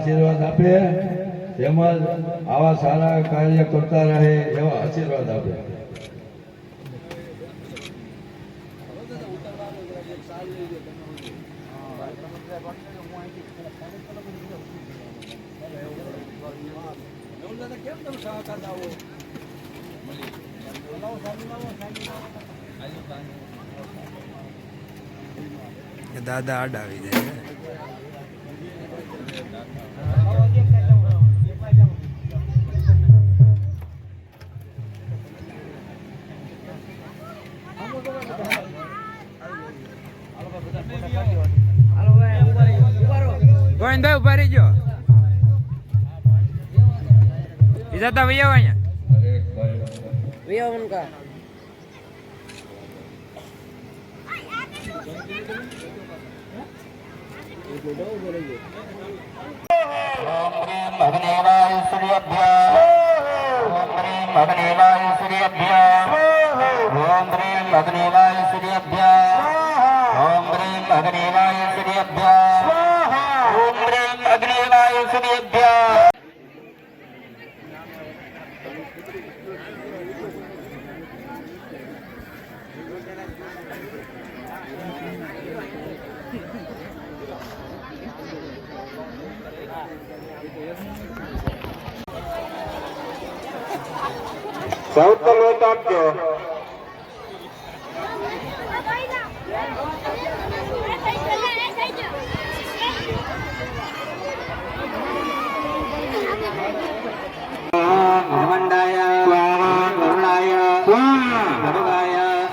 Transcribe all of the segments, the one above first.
આશીર્વાદ આપે, તેમજ આવા સારા કાર્ય કરતા રહે એવા આશીર્વાદ આપે. દાદા આડા આવી જાય. ગોવિંદભાઈ ઉભા રહી ગયો. જતા ભૈયા અહીંયા अग्निवाय सूर्यभ्यः ओम ह्रीं अग्निवाय सूर्यभ्यः ओम ह्रीं अग्निवाय सूर्यभ्यः ओम ह्रीं अग्निवाय सूर्यभ्यः ओम ह्रीं अग्निवाय सूर्यभ्यः. સૌથી લોટ આપજો. ધર્મંડાય સ્વાહા કરુણાય સ્વાહા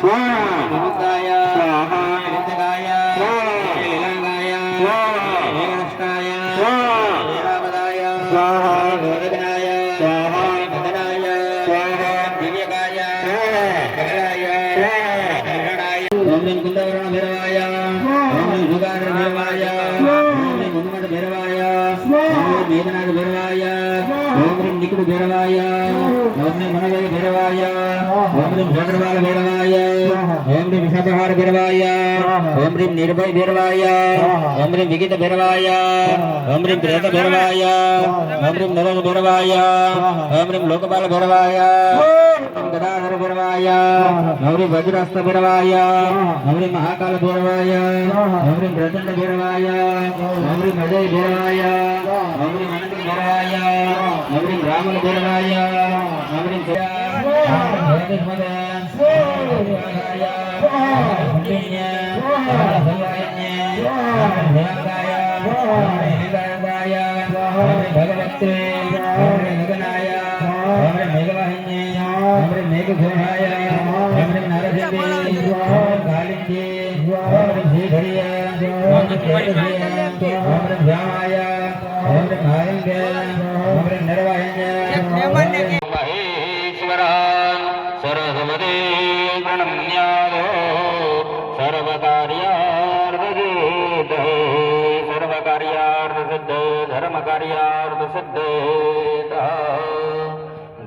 સ્વાહા વિમુક્તાય સ્વાહા નિત્યગાય લીલાંગાય સ્વાહા નિરષ્ટાય સ્વાહા નિરામદાય સ્વાહા ગોરધનાય સ્વાહા ભદ્રાય સ્વાહા દિવ્યકાય જગરાય જગરાય. ઓમ રીમ કુંદવર્ણ ભૈરવાય ઓમ રીમ જુગાર ભૈરવાય ઓમ રીમ ગુણમટ ભૈરવાય ઓમ રીમ મેઘનાથ ભૈરવાય ओम ह्रीं निकुट भैरवाय ओम ह्रीं मनोदय भैरवाय ओम ह्रीं चक्रवाल भैरवाय ओम ह्रीं विषापहार भैरवाय ओम ह्रीं निर्भय भैरवाय ओम ह्रीं विगित भैरवाय ओम ह्रीं प्रेत भैरवाय ओम ह्रीं नरक भैरवाय ओम ह्रीं लोकपाल भैरवाय ओम गदाधर भैरवाय ओम ह्रीं वज्रास्त्र भैरवाय ओम ह्रीं महाकाल भैरवाय ओम ह्रीं प्रचंड भैरवाय ओम ह्रीं अजय भैरवाय ओम ह्रीं अनंत भैरवाय ओम ह्रीं रामल भैरवाय ओम ह्रीं भगवते गगनाय ओम ह्रीं मेघवाहिन्ये ओम ह्रीं मेघघोषाय ओम ह्रीं नरसिंहे कालिंदे ओम ह्रीं श्रीधरिय ओम ह्रीं केतुभ्ये ओम ह्रीं श्यामाय ओम ह्रीं नारंगे ओम ह्रीं नरवाहिन्ये महेश्वरान् सरस्वती प्रणम्यादो सर्वकार्यार्थसिद्धये सर्वकार्यार्थसिद्धये धर्मकार्यार्थसिद्धये.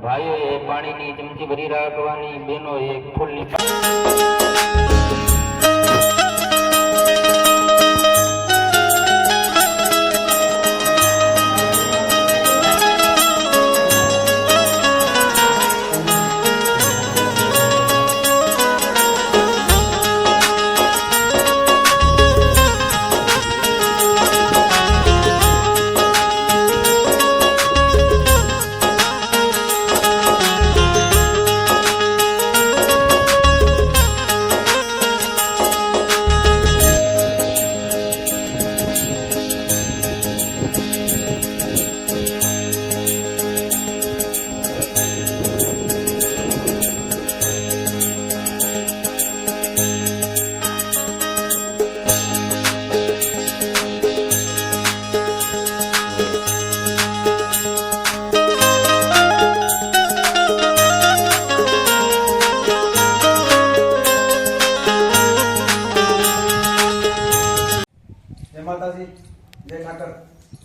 ભાઈઓએ પાણીની ચમચી ભરી રાખવાની, બહેનોએ ફૂલની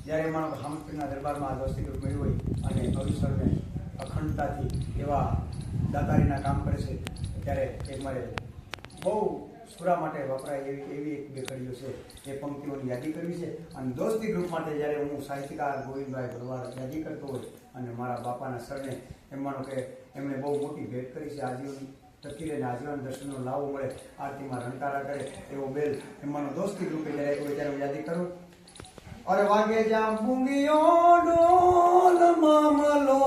જ્યારે માણસ હામસ્પીરના દરબારમાં આ વસ્તીકૃત મળ્યું હોય અને અવિસરને અખંડતાથી એવા દાતારીના કામ કરે છે ત્યારે એક મારે બહુ પૂરા માટે વપરાય એવી એક બે કડીઓ છે એ પંક્તિઓની યાદી કરવી છે. અને દોસ્તી ગ્રુપ માટે જ્યારે હું સાહિત્યકાર ગોવિંદભાઈ ભરવાડ યાદી કરતો હોય અને મારા બાપાના સરને એમ માનો કે એમણે બહુ મોટી ભેટ કરી છે, આજીવન ટકી રહીને આજીવન દર્શનનો લાવો મળે, આરતીમાં રણકારા કરે એવો બેલ એમ માનો દોસ્તી ગ્રુપે જ્યારે હોય ત્યારે હું યાદી કરું. અરે વાગે જ્યાં બુંગીયો ડોલ મામલો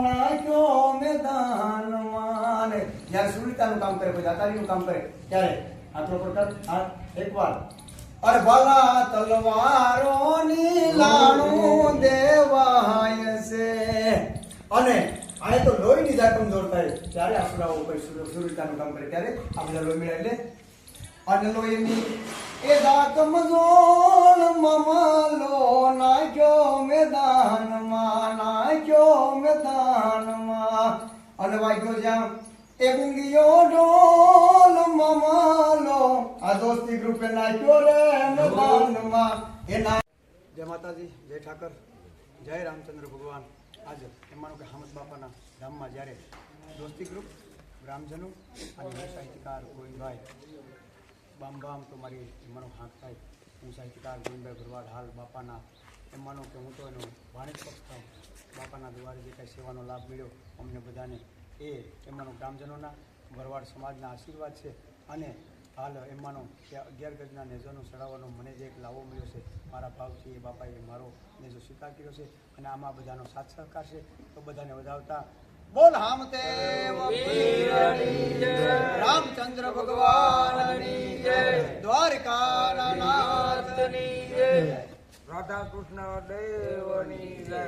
નાખ્યો મેદાનમાં, ને જ્યારે સુરતાનું કામ કરે, કોઈ દાતારીનું કામ કરે ત્યારે હાથો પર કર, હાથ એકવાર. અરે ભલા તલવારોની લાણું દેવાય છે, અને આને તો લોહીની દાટમ દોડતા હોય ત્યારે આસુરાઓ કોઈ સુરતાનું કામ કરે ત્યારે આ બધા લોહી મળે એટલે અને લોહીની એ દાતમ જોડ મમલો નાખ્યો મેદાનમાં, અને વાગ્યો જ્યાં એ બુંગીયો ઢોલ મમલો આ દોસ્તી ગ્રુપે નાખ્યો રે મેદાનમાં. એના જય માતાજી, જય ઠાકર, જય રામચંદ્ર ભગવાન. આજે એમ માનો કે હામદ બાપાના ધામમાં જ્યારે દોસ્તી ગ્રુપ ગ્રામજનો અને સાહિત્યકાર ગોવિંદભાઈ બામ તો મારી એમાંનો હાથ થાય. હું સાહિત્યકાર ગોવિંદભાઈ ભરવાડ હાલ બાપાના એમ માનો કે હું તો એનો વાણિજ પક્ષ થાઉં. બાપાના દ્વારે જે કાંઈ સેવાનો લાભ મળ્યો અમને બધાને એ એમાંનો ગ્રામજનોના ભરવાડ સમાજના આશીર્વાદ છે. અને હાલ એમ માનો કે 11 ગજના નેજાનો ચડાવવાનો મને જે એક લાવો મળ્યો છે મારા ભાવથી એ બાપાએ મારો નેજો સ્વીકાર કર્યો છે અને આમાં બધાનો સાથ સહકાર છે. તો બધાને વધાવતા બોલ હામદેવ રામચંદ્ર ભગવાનની જય, દ્વારકાનાથની જય, રાધા કૃષ્ણ દેવની જય.